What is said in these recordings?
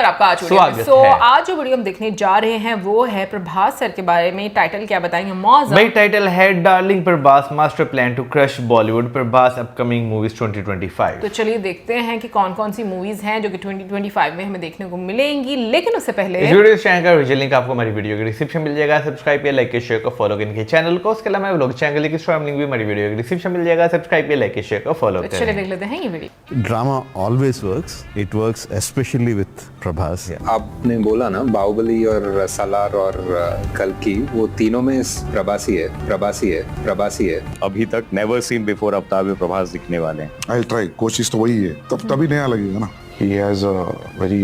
नमस्कार, आपका आज आज जो वीडियो हम देखने जा रहे हैं वो है प्रभास सर के बारे में। टाइटल क्या बताएंगे मौज? भाई टाइटल है darling Prabhas master plan to crush Bollywood Prabhas upcoming movies 2025। तो चलिए देखते हैं कि कौन कौन सी मूवीज हैं जो कि 2025 में हमें देखने को मिलेंगी। लेकिन उससे पहले इस वीडियो चैनल का विजुअल लिंक आपको हमारी वीडियो के डिस्क्रिप्शन मिल जाएगा। सब्सक्राइब या लाइक शेयर को फॉलो करने के चैनल को। उसके अलावा व्लॉग चैनल की स्ट्रीम लिंक भी हमारी वीडियो के डिस्क्रिप्शन मिल जाएगा। सब्सक्राइब या लाइक शेयर को फॉलो करें। चलिए देख लेते हैं ये video. Drama always works, it works specially with Prabhas. आपने बोला ना बाहुबली और सालार और कल्कि, वो तीनों में प्रभासी है। अभी तक नेवर सीन बिफोर अवतार में प्रभास दिखने वाले हैं। I'll try, कोशिश तो वही है, तभी नया लगेगा ना। He has a very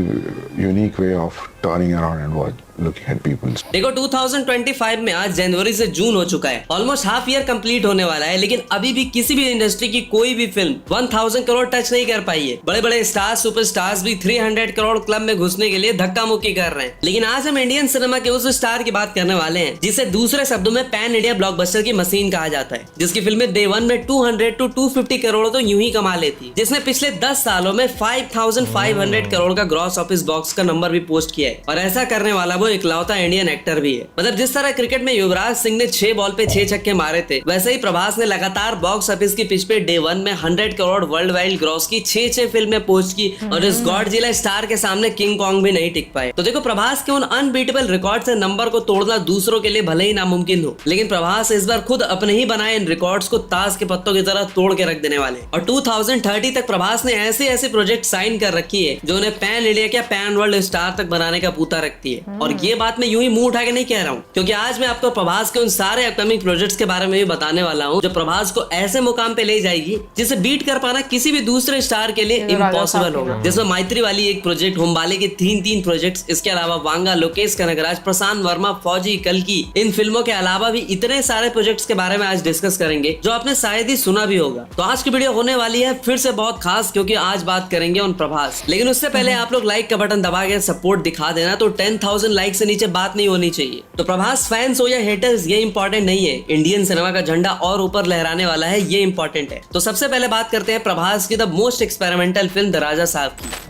unique way of turning around and looking at people. देखो 2025 में आज जनवरी से जून हो चुका है, ऑलमोस्ट हाफ ईयर कंप्लीट होने वाला है, लेकिन अभी भी किसी भी इंडस्ट्री की कोई भी फिल्म 1000 करोड़ टच नहीं कर पाई है। बड़े बड़े स्टार्स, सुपरस्टार्स भी 300 करोड़ क्लब में घुसने के लिए धक्का मुक्की कर रहे हैं। लेकिन आज हम इंडियन सिनेमा के उस स्टार की बात करने वाले हैं जिसे दूसरे शब्दों में पैन इंडिया ब्लॉकबस्टर की मशीन कहा जाता है, जिसकी फिल्में डे वन में 200 to 250 करोड़ तो यूं ही कमा लेती, जिसने पिछले 10 सालों में 5500 करोड़ का ग्रॉस ऑफिस बॉक्स का नंबर भी पोस्ट किया है। और ऐसा करने वाला वो इकलौता इंडियन एक्टर भी है। मतलब जिस तरह क्रिकेट में युवराज सिंह ने 6 बॉल पे 6 छक्के मारे थे, वैसे ही प्रभास ने लगातार बॉक्स ऑफिस की पिच पे डे वन में 100 करोड़ वर्ल्ड वाइड ग्रॉस की 6 फिल्में पोस्ट की। और इस गॉडजिला स्टार के सामने किंग कॉन्ग भी नहीं टिक पाए। तो देखो प्रभास के उन अनबीटेबल रिकॉर्ड से नंबर को तोड़ना दूसरों के लिए भले ही नामुमकिन हो, लेकिन प्रभास इस बार खुद अपने ही बनाए इन रिकॉर्ड्स को ताश के पत्तों की तरह तोड़ के रख देने वाले। और 2030 तक प्रभास ने ऐसे प्रोजेक्ट साइन कर रखी है जो उन्हें पैन इंडिया क्या पैन वर्ल्ड स्टार तक बनाने का पूता रखती है। और ये बात मैं यूं ही मुंह उठा के नहीं कह रहा हूँ, क्योंकि आज मैं आपको प्रभास के उन सारे अपकमिंग प्रोजेक्ट्स के बारे में भी बताने वाला हूँ जो प्रभास को ऐसे मुकाम पे ले जाएगी जिसे बीट कर पाना किसी भी दूसरे स्टार के लिए इम्पॉसिबल होगा। जिसमें मैत्री वाली एक प्रोजेक्ट, होमबाले के 3 प्रोजेक्ट्स, इसके अलावा वांगा, लोकेश कनगराज, प्रशांत वर्मा, फौजी, कल्कि, इन फिल्मों के अलावा भी इतने सारे प्रोजेक्ट्स के बारे में आज डिस्कस करेंगे जो आपने शायद ही सुना भी होगा। तो आज की वीडियो होने वाली है फिर से बहुत खास, क्योंकि आज बात करेंगे उन प्रभास। लेकिन उससे पहले आप लोग लाइक का बटन दबा के सपोर्ट दिखा देना। तो 10,000 लाइक से नीचे बात नहीं होनी चाहिए। तो प्रभास फैंस हो या हेटर्स, ये इंपॉर्टेंट नहीं है, इंडियन सिनेमा का झंडा और ऊपर लहराने वाला है, ये इंपॉर्टेंट है। तो सबसे पहले बात करते हैं प्रभास की the most experimental film the Raja Saab की।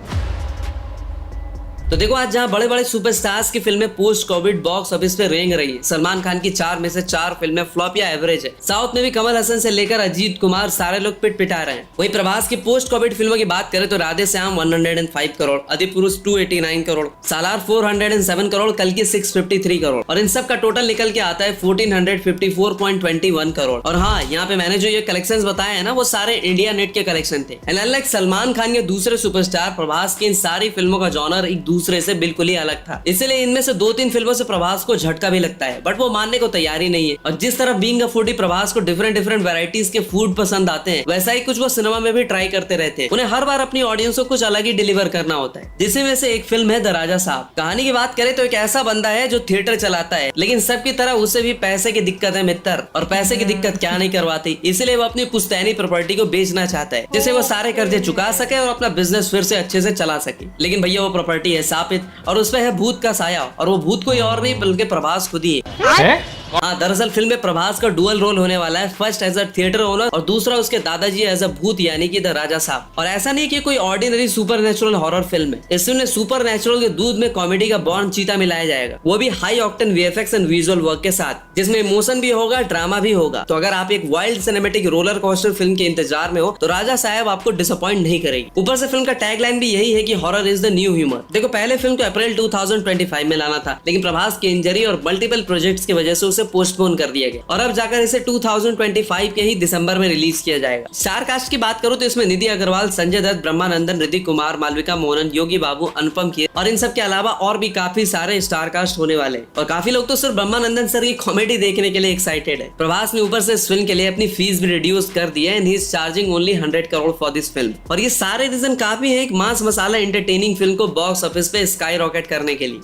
तो देखो आज जहाँ बड़े बड़े सुपरस्टार्स की फिल्में पोस्ट कोविड बॉक्स ऑफिस पे रेंग रही है, सलमान खान की 4 में से 4 फिल्में फ्लॉप या एवरेज है। साउथ में भी कमल हसन से लेकर अजीत कुमार सारे लोग पिटा रहे हैं। वहीं प्रभास की पोस्ट कोविड फिल्मों की बात करें तो राधे श्याम 105 करोड़, अधिपुरुष 289 करोड़, सालार 407 करोड़, कल्कि 653 करोड़, और इन सब का टोटल निकल के आता है 1454.21 करोड़। और हाँ, यहाँ पे मैंने जो ये कलेक्शंस बताए हैं ना, वो सारे इंडिया नेट के कलेक्शन थे। एंड अनलाइक सलमान खान के दूसरे सुपरस्टार, प्रभास की इन सारी फिल्मों का जॉनर एक दूसरे से बिल्कुल ही अलग था। इसलिए इनमें से 2-3 फिल्मों से प्रभास को झटका भी लगता है, बट वो मानने को तैयार ही नहीं है। और जिस तरह बीइंग अ फूडी प्रभास को डिफरेंट वैरायटीज के फूड पसंद आते हैं, वैसा ही कुछ वो सिनेमा में भी ट्राई करते रहते हैं। उन्हें हर बार अपनी ऑडियंस को कुछ अलग ही डिलीवर करना होता है, जिसमें में से एक फिल्म है द राजा साहब। कहानी की बात करें तो एक ऐसा बंदा है जो थिएटर चलाता है, लेकिन सबकी तरह उसे भी पैसे की दिक्कत है मित्र। और पैसे की दिक्कत क्या नहीं करवाती, इसलिए वो अपनी पुश्तैनी प्रॉपर्टी को बेचना चाहता है, जिससे वो सारे कर्जे चुका सके और अपना बिजनेस फिर से अच्छे से चला सके। लेकिन भैया वो प्रॉपर्टी है सापित, और उसपे है भूत का साया, और वो भूत कोई और नहीं बल्कि प्रभास खुद ही है। हाँ, दरअसल फिल्म में प्रभास का डुअल रोल होने वाला है, first as a theatre owner और दूसरा उसके दादाजी एज अ भूत, यानी कि द राजा साहब। और ऐसा नहीं कि कोई ऑर्डिनरी सुपरनेचुरल हॉरर फिल्म है, इसमें सुपरनेचुरल के दूध में कॉमेडी का बॉर्न चीता मिलाया जाएगा, वो भी high octane VFX and visual work के साथ, जिसमें इमोशन भी होगा, ड्रामा भी होगा। तो अगर आप एक wild cinematic roller coaster film के इंतजार में हो तो राजा साहब आपको डिसअपॉइंट नहीं करेगी। ऊपर से फिल्म का टैगलाइन भी यही है कि horror is the new humour. देखो पहले फिल्म को अप्रैल 2025 में लाना था, लेकिन प्रभास की इंजरी और मल्टीपल प्रोजेक्ट्स की वजह से उसे पोस्टपोन कर दिया गया, और अब जाकर इसे 2025 के ही दिसंबर में रिलीज किया जाएगा। स्टार कास्ट की बात करूं तो इसमें निधि अग्रवाल, संजय दत्त, ब्रह्मानंदन, ऋतिक कुमार, मालविका मोहनन, योगी बाबू, अनुपम खेर, और इन सब के अलावा और भी काफी सारे स्टार कास्ट होने वाले हैं। और काफी लोग तो सिर्फ ब्रह्मानंदन सर की कॉमेडी देखने के लिए एक्साइटेड है। प्रभास ने ऊपर से इस फिल्म के लिए अपनी फीस भी रिड्यूस कर दी है, and he is charging only 100 crore for this film. और ये सारे रीजन काफी है एक मास मसाला एंटरटेनिंग फिल्म को बॉक्स ऑफिस पे स्काई रॉकेट करने के लिए।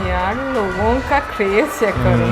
यार लोगों का क्रेज चेक करो,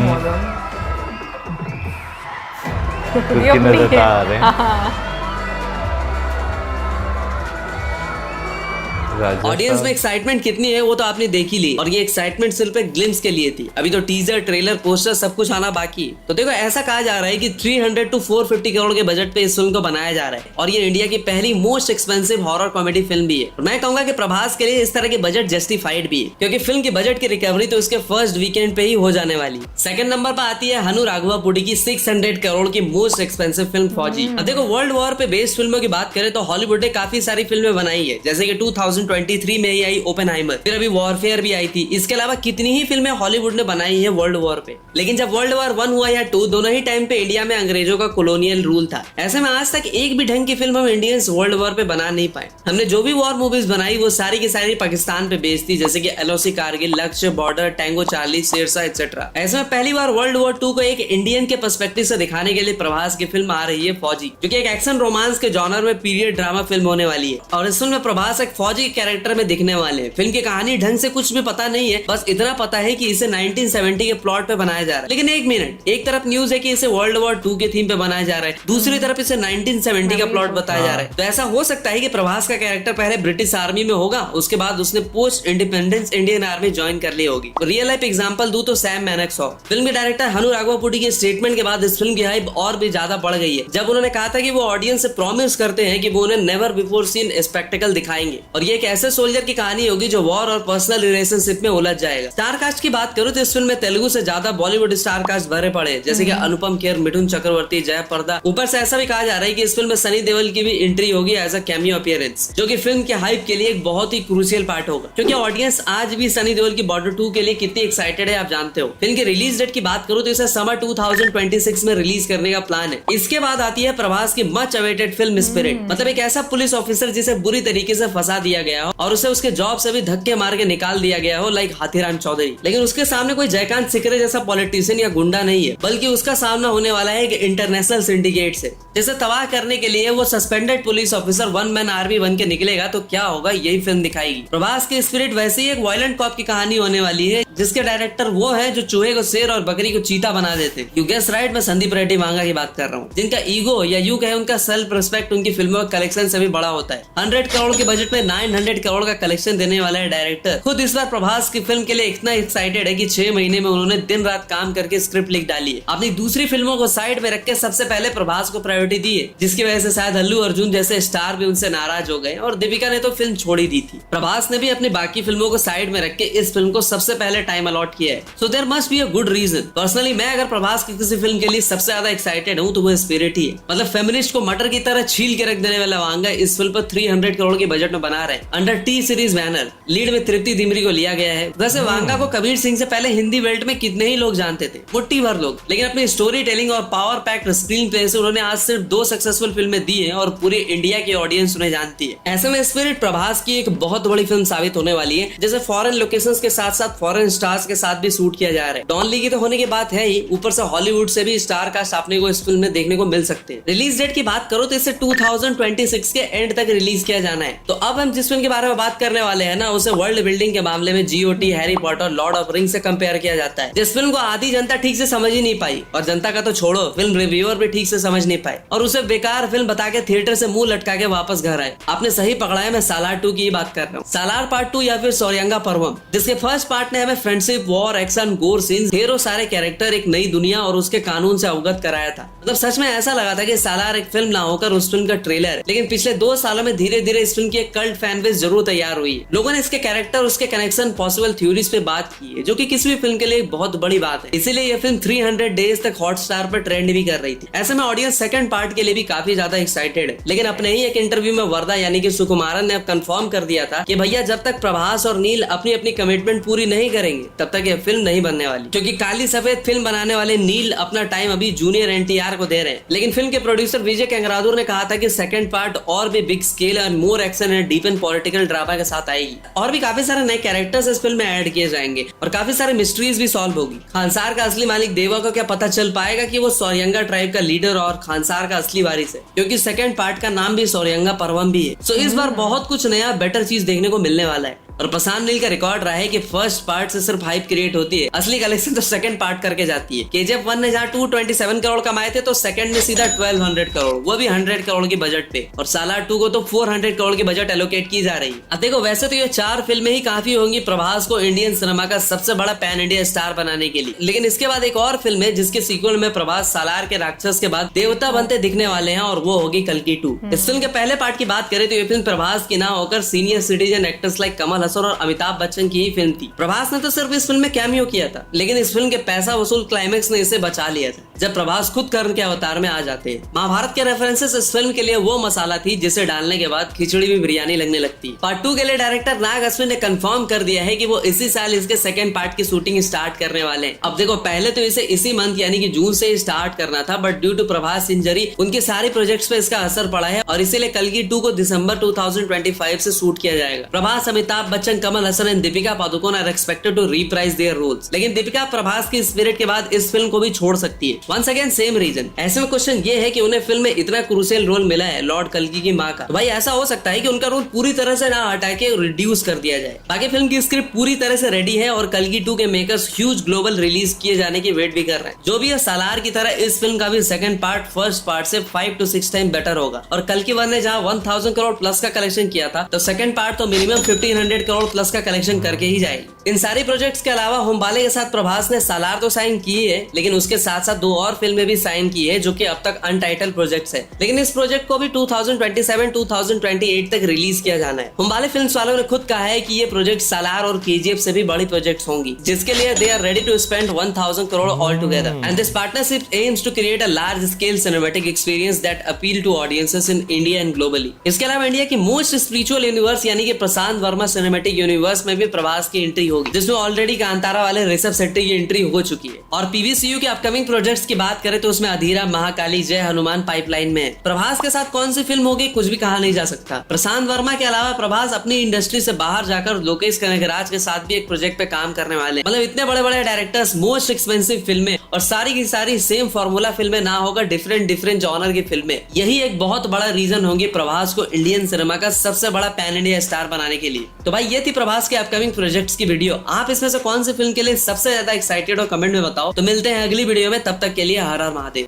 राजा ऑडियंस साहब। में एक्साइटमेंट कितनी है वो तो आपने देख ही ली, और ये एक्साइटमेंट सिर्फ एक ग्लिम्स के लिए थी। अभी तो टीजर, ट्रेलर, पोस्टर सब कुछ आना बाकी। तो देखो, ऐसा कहा जा रहा है कि 300 to 450 करोड़ के बजट पे इस फिल्म को बनाया जा रहा है, और ये इंडिया की पहली most expensive horror comedy film भी है। और मैं कहूंगा कि प्रभास के लिए इस तरह के बजट जस्टिफाइड भी है, क्योंकि फिल्म के बजट की रिकवरी तो उसके फर्स्ट वीकेंड पे ही हो जाने वाली। सेकंड नंबर पर आती है हनु राघवापुडी की 600 करोड़ की मोस्ट एक्सपेंसिव फिल्म फौजी। अब देखो, वर्ल्ड वॉर पे बेस्ड फिल्मों की बात करें तो हॉलीवुड ने काफी सारी फिल्में बनाई है, जैसे कि 2023 में ही आई ओपेनहाइमर, फिर अभी वॉरफेयर भी आई थी। इसके अलावा कितनी ही फिल्में हॉलीवुड ने बनाई है वर्ल्ड वॉर पे। लेकिन जब वर्ल्ड वॉर 1 हुआ या 2, दोनों ही टाइम पे इंडिया में अंग्रेजों का कॉलोनियल रूल था। ऐसे में आज तक एक भी ढंग की फिल्म हम इंडियंस वर्ल्ड वॉर पे बना नहीं पाए। हमने जो भी वॉर मूवीज बनाई वो सारी की सारी पाकिस्तान पे बेस्ड थी, जैसे कि LOC Kargil, Lakshya, Border, Tango Charlie, Shershaah etcetera. ऐसे में पहली बार वर्ल्ड वॉर 2 को एक इंडियन के पर्सपेक्टिव से दिखाने के लिए प्रभास की फिल्म आ रही है फौजी, जो कि एक एक्शन रोमांस के जॉनर में पीरियड ड्रामा फिल्म होने वाली है। और इस फिल्म में प्रभास एक फौजी कैरेक्टर में दिखने वाले हैं। फिल्म की कहानी ढंग से कुछ भी पता नहीं है, बस इतना पता है कि इसे 1970 के प्लॉट पे बनाया जा रहा है। लेकिन एक मिनट, एक तरफ न्यूज है कि इसे वर्ल्ड वॉर 2 के थीम पे बनाया जा रहा है, दूसरी तरफ इसे 1970 का प्लॉट बताया जा रहा है। तो ऐसा हो सकता है कि प्रभास का कैरेक्टर पहले ब्रिटिश आर्मी में होगा, उसके बाद उसने post independence Indian army join कर ली होगी। रियल लाइफ एग्जांपल दूं तो सैम मैनेक्सॉ। फिल्म के डायरेक्टर हनु राघवापुडी के स्टेटमेंट के बाद इस फिल्म की हाइप और भी ज्यादा बढ़ गई है, जब उन्होंने कहा था कि वो ऑडियंस से प्रॉमिस करते हैं कि वो उन्हें नेवर बिफोर सीन स्पेक्टेकल दिखाएंगे, और ये एक ऐसे सोल्जर की कहानी होगी जो वॉर और पर्सनल रिलेशनशिप में उलझ जाएगा। स्टार कास्ट की बात करूं तो इस फिल्म में तेलुगु से ज्यादा बॉलीवुड स्टार कास्ट भरे पड़े, जैसे कि अनुपम खेर, मिठुन चक्रवर्ती, जय पर्दा। ऊपर से ऐसा भी कहा जा रहा है कि इस फिल्म में सनी देओल की भी एंट्री होगी एज अ कैमियो अपीयरेंस, जो कि फिल्म के हाइप के लिए एक बहुत ही क्रूशियल पार्ट होगा, क्योंकि ऑडियंस आज भी सनी देओल की बॉर्डर 2 के लिए कितनी एक्साइटेड है आप जानते हो। फिल्म की रिलीज डेट की बात करूं तो इसे समर 2026 में रिलीज करने का प्लान है। इसके बाद आती है प्रभास की मच अवेटेड फिल्म स्पिरिट, मतलब एक ऐसा पुलिस ऑफिसर जिसे बुरी तरीके से फंसा दिया गया हो और उसे उसके जॉब से भी धक्के मार के निकाल दिया गया हो, लाइक हाथीराम चौधरी। लेकिन उसके सामने कोई जयकांत सिकरे जैसा पॉलिटिशियन या गुंडा नहीं है, बल्कि उसका सामना होने वाला है एक इंटरनेशनल सिंडिकेट से, जिसे तबाह करने के लिए वो suspended police officer one man army बन के निकलेगा। तो क्या होगा, यही फिल्म दिखाएगी। प्रभास की स्पिरिट वैसे ही एक वायलेंट कॉप की कहानी होने वाली है, जिसके डायरेक्टर वो है जो चूहे को शेर और बकरी को चीता बना देते। यू गेस राइट, मैं संदीप रेड्डी वांगा की बात कर रहा हूँ, जिनका ईगो या यू कहे उनका सेल्फ रिस्पेक्ट उनकी फिल्मों का कलेक्शन से भी बड़ा होता है। 100 करोड़ के बजट में 900 करोड़ का कलेक्शन देने वाला है डायरेक्टर। खुद इस बार प्रभास की फिल्म के लिए इतना एक्साइटेड है कि 6 महीने में उन्होंने दिन रात काम करके स्क्रिप्ट लिख डाली है। अपनी दूसरी फिल्मों को साइड में रख के सबसे पहले प्रभास को प्रायोरिटी दी है, जिसकी वजह से शायद अल्लू अर्जुन जैसे स्टार भी उनसे नाराज हो गए और दीपिका ने तो फिल्म छोड़ ही दी थी। प्रभास ने भी अपनी बाकी फिल्मों को साइड में रख के इस फिल्म को सबसे पहले टाइम अलॉट किया है। So there must be a good reason. Personally मैं अगर प्रभास की किसी फिल्म के लिए सबसे ज्यादा एक्साइटेड हूँ तो वो स्पिरिट ही है। मतलब फेमिनिस्ट को मटर की तरह छील के रख देने वाला वांगा इस फिल्म पर 300 करोड़ के बजट में बना रहे हैं, under T series banner. Lead में तृप्ति दिमरी को लिया गया है। वैसे वांगा को कबीर सिंह से पहले हिंदी बेल्ट में कितने ही लोग जानते थे, मुट्ठी भर लोग, लेकिन अपनी स्टोरी टेलिंग और पावर पैक्ड स्क्रीन प्ले से उन्होंने आज सिर्फ 2 सक्सेसफुल फिल्में दी है और पूरी इंडिया की ऑडियंस उन्हें जानती है। ऐसे में स्पिरिट प्रभास की एक बहुत बड़ी फिल्म साबित होने वाली है, जैसे फॉरेन लोकेशंस के साथ साथ फॉरेन स्टार्स के साथ भी शूट किया जा रहा है। डॉन ली की तो होने की बात है ही, ऊपर से हॉलीवुड से भी स्टार कास्ट आपने को इस फिल्म में देखने को मिल सकते हैं। रिलीज डेट की बात करो तो इसे 2026 के एंड तक रिलीज किया जाना है। तो अब हम जिस फिल्म के बारे में बात करने वाले हैं ना, उसे वर्ल्ड बिल्डिंग के मामले में GOT, Harry Potter, Lord of ring से कंपेयर किया जाता है, जिस फिल्म को आधी जनता ठीक से समझ ही नहीं पाई, और जनता का तो छोड़ो, फिल्म रिव्यूअर भी ठीक से समझ नहीं पाए और उसे बेकार फिल्म बता के थिएटर से मुंह लटका के वापस घर आए। आपने सही पकड़ा है, मैं सालार 2 की बात कर रहा हूँ। सालार पार्ट 2 या फिर सौर्यंगा पर्वम, जिसके फर्स्ट पार्ट ने हमें फ्रेंडशिप, वॉर, एक्शन, गोर सीन्स, ढेरों सारे कैरेक्टर, एक नई दुनिया और उसके कानून से अवगत कराया था। मतलब सच में ऐसा लगा था कि सालार एक फिल्म ना होकर उस फिल्म का ट्रेलर है। लेकिन पिछले 2 सालों में धीरे धीरे इस फिल्म की एक कल्ट फैन बेस जरूर तैयार हुई है। लोगों ने इसके कैरेक्टर, उसके कनेक्शन, पॉसिबल थ्योरीज पे बात की है, जो कि किसी भी फिल्म के लिए एक बहुत बड़ी बात है। इसीलिए ये फिल्म 300 डेज तक हॉटस्टार पर ट्रेंड भी कर रही थी। ऐसे में ऑडियंस सेकंड पार्ट के लिए भी काफी ज्यादा एक्साइटेड है। लेकिन अपने ही एक इंटरव्यू में वरदा यानी कि सुकुमारन ने अब कंफर्म कर दिया था कि भैया जब तक प्रभास और नील अपनी अपनी कमिटमेंट पूरी नहीं करेंगे तब तक ये फिल्म नहीं बनने वाली, क्योंकि काली सफेद फिल्म बनाने वाले नील अपना टाइम अभी जूनियर NTR को दे रहे हैं। लेकिन फिल्म के प्रोड्यूसर विजय केंगरादुर ने कहा था कि सेकंड पार्ट और भी big scale and more action and deep and political drama के साथ आएगी, और भी काफी सारे नए कैरेक्टर्स इस फिल्म में ऐड किए जाएंगे और काफी सारे मिस्ट्रीज भी सॉल्व होगी। खानसार का असली मालिक देवा को क्या पता चल पाएगा कि वो सौर्यंगा ट्राइब का लीडर और खानसार का असली वारिस है, क्योंकि सेकंड पार्ट का नाम भी सौर्यंगा पर्वम भी है। सो इस बार बहुत कुछ नया बेटर चीज देखने को मिलने वाला है। और प्रशांत नील का रिकॉर्ड रहा है कि फर्स्ट पार्ट से सिर्फ हाइप क्रिएट होती है, असली कलेक्शन तो सेकंड पार्ट करके जाती है। KGF 1 ने जहाँ 227 करोड़ कमाए थे तो सेकंड ने सीधा 1200 करोड़, वो भी 100 करोड़ की बजट पे, और सालार 2 को तो 400 करोड़ की बजट एलोकेट की जा रही है। अब देखो वैसे तो ये 4 फिल्में ही काफी होंगी प्रभास को इंडियन सिनेमा का सबसे बड़ा पैन इंडिया स्टार बनाने के लिए, लेकिन इसके बाद एक और फिल्म है जिसके सीक्वल में प्रभास सालार के राक्षस के बाद देवता बनते दिखने वाले हैं, और वो होगी कल्कि 2। इस फिल्म के पहले पार्ट की बात करें तो ये फिल्म प्रभास की ना होकर senior citizen actors like Kamal Haasan और अमिताभ बच्चन की ही फिल्म थी। प्रभास ने तो सिर्फ इस फिल्म में कैमियो किया था, लेकिन इस फिल्म के पैसा वसूल क्लाइमेक्स ने इसे बचा लिया था जब प्रभास खुद कर्ण के अवतार में आ जाते हैं। महाभारत के रेफरेंसेस इस फिल्म के लिए वो मसाला थी जिसे डालने के बाद खिचड़ी भी बिरयानी लगने लगती है। पार्ट 2 के लिए डायरेक्टर नाग अश्विन ने कंफर्म कर दिया है कि वो इसी साल इसके सेकंड पार्ट की शूटिंग स्टार्ट करने वाले हैं। अब देखो पहले तो इसे इसी मंथ यानी कि जून से स्टार्ट करना था, but due to Prabhas injury उनके सारे प्रोजेक्ट्स पे इसका असर पड़ा है और इसीलिए कल्कि 2 को दिसंबर 2025 से शूट किया जाएगा। Prabhas, Amitabh Bachchan, Kamal Haasan and Deepika Padukone are expected to reprise their roles, लेकिन दीपिका प्रभास की स्पिरिट के बाद इस फिल्म को भी छोड़ सकती है। Once again same reason. ऐसे में क्वेश्चन ये है कि उन्हें फिल्म में इतना क्रूशियल रोल मिला है लॉर्ड कल्कि की माँ का, तो भाई ऐसा हो सकता है कि उनका रोल पूरी तरह से ना हटा के रिड्यूस कर दिया जाए। बाकी फिल्म की स्क्रिप्ट पूरी तरह से रेडी है और कल्कि 2 के मेकर्स ह्यूज ग्लोबल रिलीज किए जाने की वेट भी कर रहे हैं। जो भी है सालार की तरह इस फिल्म का भी सेकंड पार्ट फर्स्ट पार्ट से 5 to 6 टाइम बेटर होगा, और कल्कि 1 ने जहां 1000 करोड़ प्लस का कलेक्शन किया था तो सेकंड पार्ट तो मिनिमम 1500 करोड़ प्लस का कलेक्शन करके ही जाएगी। इन सारी प्रोजेक्ट्स के अलावा होमबाले के साथ प्रभास ने सालार तो साइन की है, लेकिन उसके साथ साथ 2 और फिल्में भी साइन की है जो कि अब तक अनटाइटल प्रोजेक्ट्स है, लेकिन इस प्रोजेक्ट को भी 2027-2028 तक रिलीज किया जाना है। होमबाले फिल्म्स वालों ने खुद कहा है कि ये प्रोजेक्ट सालार और KGF से भी बड़ी प्रोजेक्ट्स होंगी, जिसके लिए they are ready to spend 1000 crore all together, and this partnership aims to create a large scale cinematic experience that appeal to audiences in India and globally. इसके अलावा इंडिया की मोस्ट स्पिरिचुअल यूनिवर्स यानी कि प्रशांत Verma cinematic universe में भी प्रभास की entry होगी, जिसमें ऑलरेडी कांतारा वाले ऋषभ शेट्टी की एंट्री हो चुकी है। और PVCU के अपकमिंग प्रोजेक्ट्स की बात करें तो उसमें अधीरा, महाकाली, जय हनुमान पाइपलाइन में है। प्रभास के साथ कौन सी फिल्म होगी कुछ भी कहा नहीं जा सकता। प्रशांत वर्मा के अलावा प्रभास अपनी इंडस्ट्री से बाहर जाकर लोकेश कनगराज के साथ भी एक प्रोजेक्ट पे काम करने वाले, मतलब इतने बड़े बड़े डायरेक्टर्स, मोस्ट एक्सपेंसिव फिल्में और सारी की सारी सेम फॉर्मूला फिल्में ना होकर डिफरेंट जॉनर की फिल्में, यही एक बहुत बड़ा रीजन होंगे प्रभास को इंडियन सिनेमा का सबसे बड़ा पैन इंडिया स्टार बनाने के लिए। तो भाई ये थी प्रभास के अपकमिंग प्रोजेक्ट्स की वीडियो। आप इसमें से कौन सी फिल्म के लिए सबसे ज्यादा एक्साइटेड हो कमेंट में बताओ। तो मिलते हैं अगली वीडियो में, तब तक के लिए हर हर महादेव।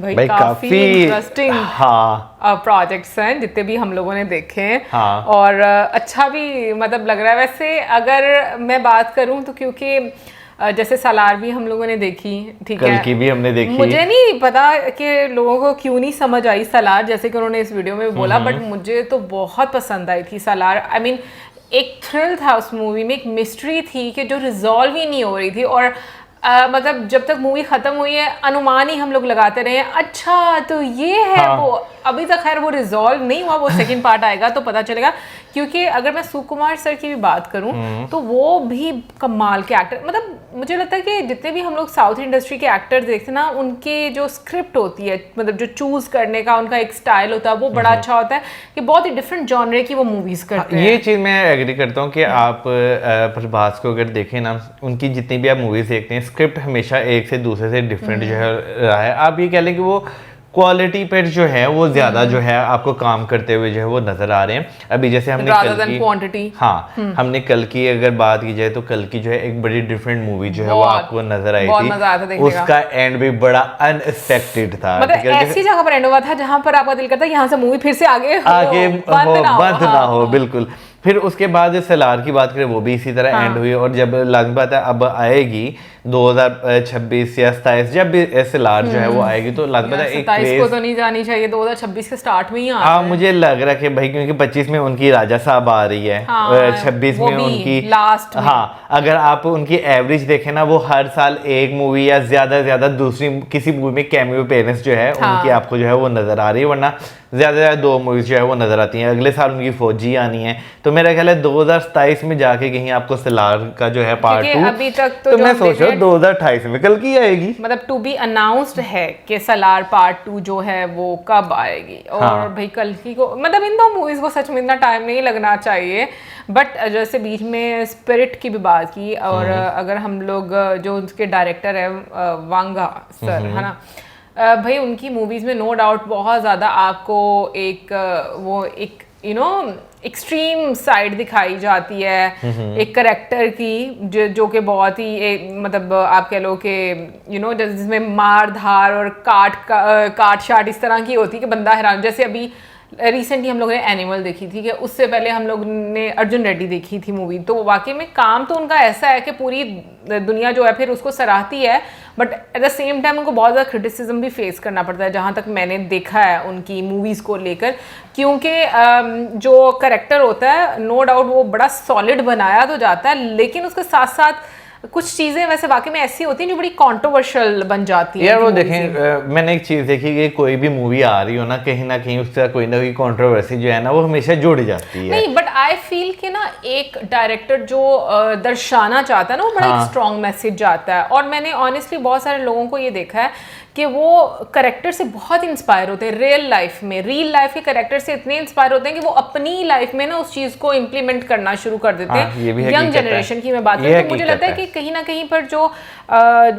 भाई काफी इंटरेस्टिंग हाँ प्रोजेक्ट्स हैं जितने भी हम लोगों ने देखे हैं। हाँ। और अच्छा भी मतलब लग रहा है। वैसे अगर मैं बात करूं तो क्योंकि जैसे सालार भी हम लोगों ने देखी, ठीक है, कल्कि भी हमने देखी। मुझे नहीं पता कि लोगों को क्यों नहीं समझ आई सालार, जैसे कि उन्होंने इस वीडियो में बोला, बट मुझे तो बहुत पसंद आई थी सालार। आई मीन एक थ्रिल था उस मूवी में, एक मिस्ट्री थी कि जो रिजॉल्व ही नहीं हो रही थी, और मतलब जब तक मूवी खत्म हुई है अनुमान ही हम लोग लगाते रहे, अच्छा तो ये है। हाँ। वो अभी तक खैर वो रिजॉल्व नहीं हुआ, वो सेकंड पार्ट आएगा तो पता चलेगा। क्योंकि अगर मैं सुकुमार सर की भी बात करूं तो वो भी कमाल के एक्टर, मतलब मुझे लगता है कि जितने भी हम लोग साउथ इंडस्ट्री के एक्टर्स देखते हैं ना, उनके जो स्क्रिप्ट होती है, मतलब जो चूज करने का उनका एक स्टाइल होता है, वो बड़ा अच्छा होता है कि बहुत ही डिफरेंट जॉनरे की वो मूवीज करते हैं। ये चीज मैं एग्री करता हूँ कि आप प्रभास को अगर देखें ना, उनकी जितनी भी आप मूवीज देखते हैं, स्क्रिप्ट हमेशा एक से दूसरे से डिफरेंट जो है रहा है। आप ये कह लें कि वो क्वालिटी पर जो है वो ज्यादा जो है आपको काम करते हुए जो है वो नजर आ रहे हैं। अभी जैसे हमने क्वांटिटी, हाँ हमने कल की अगर बात की जाए तो कल की जो है एक बड़ी डिफरेंट मूवी जो है वो आपको नजर आई थी। उसका एंड भी बड़ा अनएक्सपेक्टेड था, मतलब ऐसी जगह पर एंड हुआ था जहां पर आपका दिल करता है यहाँ से मूवी फिर से आगे बंद ना हो। बिल्कुल। फिर उसके बाद सालार की बात करें वो भी इसी तरह एंड हुई, और जब लाजमी बात है अब आएगी 2026 या 27 जब भी सालार जो है वो आएगी तो लाजमी बात है एक 27 को तो नहीं जानी चाहिए, 2026 के स्टार्ट में ही आ हाँ मुझे लग रहा है कि भाई क्योंकि 25 में उनकी राजा साहब आ रही है, 26 में उनकी लास्ट। हाँ अगर आप उनकी एवरेज देखें ना, वो हर साल एक मूवी या ज्यादा दूसरी किसी मूवी में कैमियो अपीयरेंस जो है उनकी आपको जो है वो नजर आ रही है, वरना ज्यादा 2 मूवीज जो है वो नजर आती हैं। अगले साल उनकी फौजी आनी है, तो मेरा ख्याल है 2027 में जाके कहीं आपको सालार का जो है पार्ट 2, अभी तक तो मैं सोच रहा हूँ 2028 में कल की आएगी, मतलब टू बी अनाउंस्ड है कि सालार पार्ट 2 जो है वो कब आएगी। और हाँ। भाई कल्कि को मतलब इन 2 मूवीज को सच में इतना टाइम नहीं लगना चाहिए, बट जैसे बीच में स्पिरिट की भी बात की, और अगर हम लोग जो उसके डायरेक्टर है वांगा सर है ना, भाई उनकी मूवीज में नो डाउट बहुत ज़्यादा आपको एक वो एक यू नो एक्सट्रीम साइड दिखाई जाती है एक करेक्टर की जो कि बहुत ही मतलब आप कह लो कि यू नो जिसमें मार धार और काट शाट इस तरह की होती है कि बंदा हैरान। जैसे अभी रिसेंटली हम लोगों ने एनिमल देखी थी, कि उससे पहले हम लोग ने अर्जुन रेड्डी देखी थी मूवी। तो वाकई में काम तो उनका ऐसा है कि पूरी दुनिया जो है फिर उसको सराहती है, but at the same time उनको बहुत ज़्यादा क्रिटिसिज्म भी फेस करना पड़ता है, जहाँ तक मैंने देखा है उनकी मूवीज़ को लेकर। क्योंकि जो करेक्टर होता है नो डाउट वो बड़ा सॉलिड बनाया तो जाता है, लेकिन उसके साथ साथ कुछ चीजें वैसे वाकई में ऐसी होती हैं जो बड़ी कंट्रोवर्शियल बन जाती है। यार वो देखें, मैंने एक चीज देखी कि कोई भी मूवी आ रही हो ना कहीं उसका कोई ना कोई कंट्रोवर्सी जो है ना वो हमेशा जुड़ जाती है। नहीं, बट आई फील कि ना एक डायरेक्टर जो दर्शाना चाहता है ना वो बड़ा एक स्ट्रॉन्ग मैसेज जाता है। और मैंने ऑनेस्टली बहुत सारे लोगों को ये देखा है कि वो करेक्टर से बहुत इंस्पायर होते हैं रियल लाइफ लाइफ के करेक्टर से इतने इंस्पायर होते हैं कि वो अपनी लाइफ में ना उस चीज को इम्प्लीमेंट करना शुरू कर देते हैं। यंग जनरेशन की मैं बात करूँ तो मुझे लगता है कि कहीं ना कहीं पर जो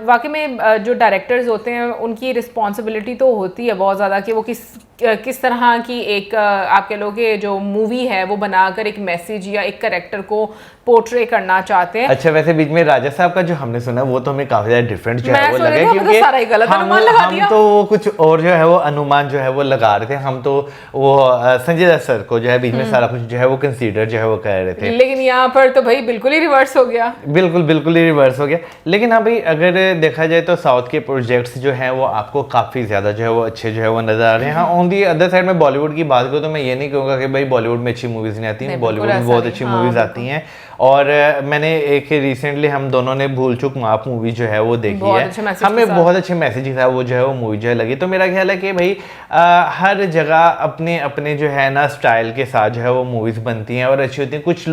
वाकई में जो डायरेक्टर्स होते हैं उनकी रिस्पॉन्सिबिलिटी तो होती है बहुत ज़्यादा कि वो किस तरह की एक आप कह लो कि जो मूवी है वो बनाकर एक मैसेज या एक करेक्टर को पोर्ट्रे करना चाहते हैं। अच्छा, वैसे बीच में राजा साहब का जो हमने सुना वो तो हमें काफी ज्यादा डिफरेंट जो है वो लगा, क्योंकि सारा ही गलत अनुमान लगा दिया। हम तो वो कुछ और जो है वो अनुमान जो है वो लगा रहे थे। हम तो वो संजय दत्त सर को जो है बीच में सारा कुछ जो है वो कंसीडर जो है वो कर रहे थे, लेकिन यहाँ पर तो भाई बिल्कुल ही रिवर्स हो गया। बिल्कुल ही रिवर्स हो गया। लेकिन हाँ भाई, अगर देखा जाए तो साउथ के प्रोजेक्ट्स जो हैं वो आपको काफी ज्यादा जो है वो अच्छे जो है वो नजर आ रहे हैं। हाँ, ऑन दी अदर साइड में बॉलीवुड की बात करूँ तो मैं ये नहीं कहूँगा कि भाई बॉलीवुड में अच्छी मूवीज नहीं आती, बॉलीवुड में बहुत अच्छी मूवीज आती हैं। और मैंने एक रिसेंटली हम दोनों ने भूल चूक माफ मूवी जो है वो देखी है, हमें बहुत अच्छे मैसेज था वो जो है वो मूवी जो है लगी। तो मेरा ख्याल है कि भाई हर जगह अपने अपने जो है ना स्टाइल के साथ जो है वो मूवीज बनती हैं और अच्छी होती हैं। कुछ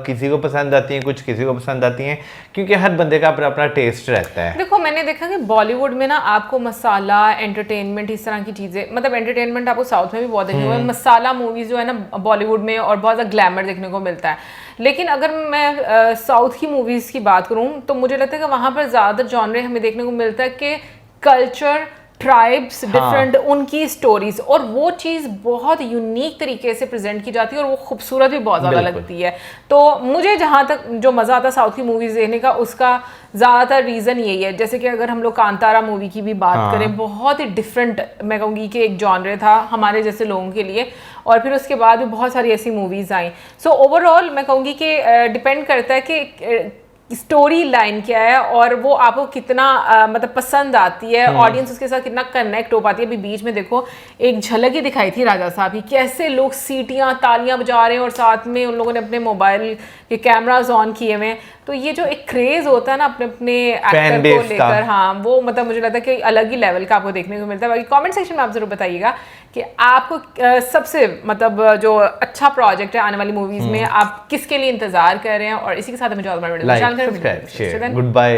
किसी को पसंद आती हैं, कुछ किसी को पसंद आती हैं, क्योंकि हर बंदे का अपना अपना टेस्ट रहता है। देखो, मैंने देखा कि बॉलीवुड में ना आपको मसाला एंटरटेनमेंट इस तरह की चीजें, मतलब एंटरटेनमेंट आपको साउथ में भी बहुत देखने को मिलता है, मसाला मूवीज जो है ना बॉलीवुड में और बहुत ज़्यादा ग्लैमर देखने को मिलता है। लेकिन अगर मैं साउथ की मूवीज़ की बात करूं तो मुझे लगता है कि वहाँ पर ज़्यादा जॉनरे हमें देखने को मिलता है कि कल्चर, ट्राइब्स डिफरेंट, उनकी स्टोरीज, और वो चीज़ बहुत यूनिक तरीके से प्रेजेंट की जाती है और वो खूबसूरत भी बहुत ज़्यादा लगती है। तो मुझे जहाँ तक जो मज़ा आता है साउथ की मूवीज़ देखने का, उसका ज़्यादातर रीज़न यही है। जैसे कि अगर हम लोग कांतारा मूवी की भी बात करें, बहुत ही डिफरेंट मैं कहूँगी कि एक जॉनरे था हमारे जैसे लोगों के लिए, और फिर उसके बाद भी बहुत सारी ऐसी मूवीज़ आई। सो ओवरऑल मैं कहूँगी कि डिपेंड करता है कि स्टोरी लाइन क्या है और वो आपको कितना मतलब पसंद आती है, ऑडियंस उसके साथ कितना कनेक्ट हो पाती है। अभी बीच में देखो एक झलक ही दिखाई थी राजा साहब की, कैसे लोग सीटियां तालियां बजा रहे हैं और साथ में उन लोगों ने अपने मोबाइल के कैमरास ऑन किए हुए हैं। तो ये जो एक क्रेज होता है ना अपने अपने एक्टर को लेकर, हाँ, वो मतलब मुझे लगता है कि अलग ही लेवल का आपको देखने को मिलता है। बाकी कमेंट सेक्शन में आप जरूर बताइएगा कि आपको सबसे मतलब जो अच्छा प्रोजेक्ट है आने वाली मूवीज में आप किसके लिए इंतजार कर रहे हैं। और इसी के साथ हमें गुड बाय।